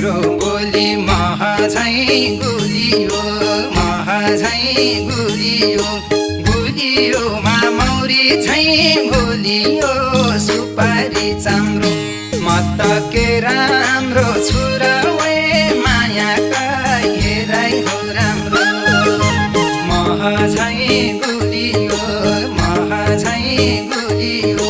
राम्रो बोली मह झैँ गुलियो मह झैँ गुलियो गुलियोमा मौरी झैँ भुलियो सुपारी चाम्रो म त के राम्रो छु र मायाका हेराइ हो राम्रो मह झैँ गुलियो मह झैँ गुलियो